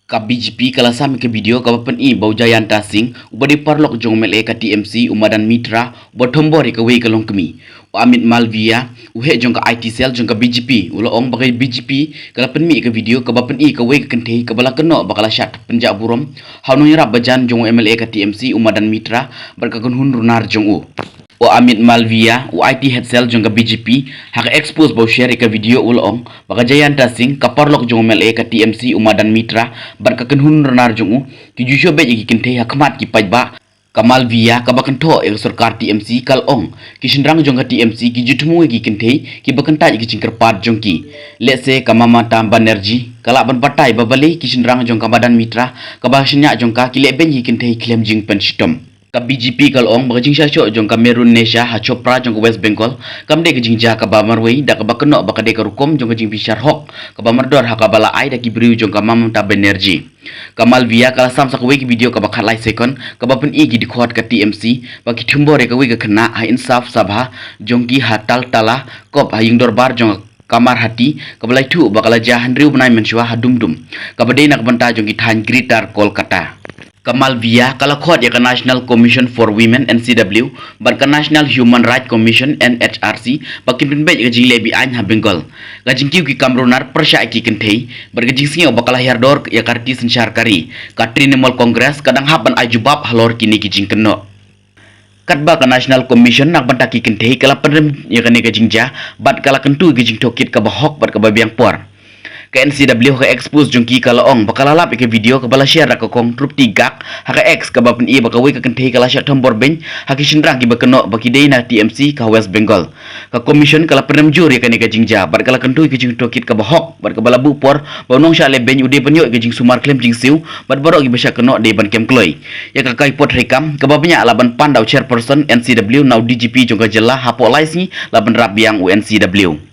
Ka BGP kala sami ke video ka bapan I Baujayanta Singh ubadi parlok jong MLA ka TMC umadan mitra botombori ka wei kalong kemi Amit Malvia uhe jong ka IT cell jong ka BGP ulo ong bagai BGP kala penmi ka video ka bapan I ka wei ka kentei ka bala keno bakala syat penjak burom hanu yara bajan jong MLA ka TMC umadan mitra berkakun hun runar jong o Amit Malvia o IT head cell jong ka BGP haka expose bau share ka video ulong baka Jayanta Singh ka parlok jong MLA ka TMC umadan mitra berkakun hun runar jong ki jusho be ki kentei hakmat ki pajba Kamal Via kabakan to e sarkar TMC kal ong ki shinrang jong ka TMC ki jutmu ki kentei ki bakan taj ki cingker pat jong ki let's say kamama tam banerji kala ban patai babale ki shinrang jong ka badan mitra ka bahasnya jong ka ki leben ki kentei klem jing pen shitom ka BGP kal ong baga jing sha jong ka Merun Nesha ha Chopra jong ka West Bengal kam de jing ja ka ba marwei da ka bakno baka de ka rukom jong ka jing bishar hok ka ba mardor ha ka bala ai da ki briu jong ka mamam ta energy Kamal Via kala sam sak wei video ka bakhat lai second ka bapen I gi dikhot ka TMC baki thumbore ka wei ka khna ha insaf sabha jongki hatal tala kop ha ying dorbar jong kamar hati ka balai thu bakala jahan riu banai menshwa ha dumdum ka badai nak banta jongki than gritar Kolkata Kamal Via kala khot ya ka National Commission for Women NCW ban ka National Human Rights Commission NHRC bakin bin be ka jing lebi an ha Bengal ka jing ki kamronar persya ki kentei bar ka jing singo bakala herdor ya karti sensyar kari ka Trinamool Congress kadang haban ajubab halor kini ki jing keno katba ka National Commission nak banta ki kentei kala pendem ya ka ne ka jing ja bat kala kentu ki jing tokit ka bahok bat ka babiang por ka NCW ka expose jongki kala ong bakala lap ke video ka bala share ka kong trup tigak haka X ka bapen I baka wei ka kentei kala syat tombor ben haki shinrang ki bakeno baki deina TMC ka West Bengal ka commission kala penem juri ka ne ka jingja bar kala kentu ki jing tokit ka bahok bar ka bala bu por bonong sha le ben ude penyo ki jing sumar klem jing siu bar baro ki besha keno de ban kem kloi ya ka kai pot rekam ka babnya laban pandau chairperson NCW now DGP jong ka jela hapo laisi laban rap yang NCW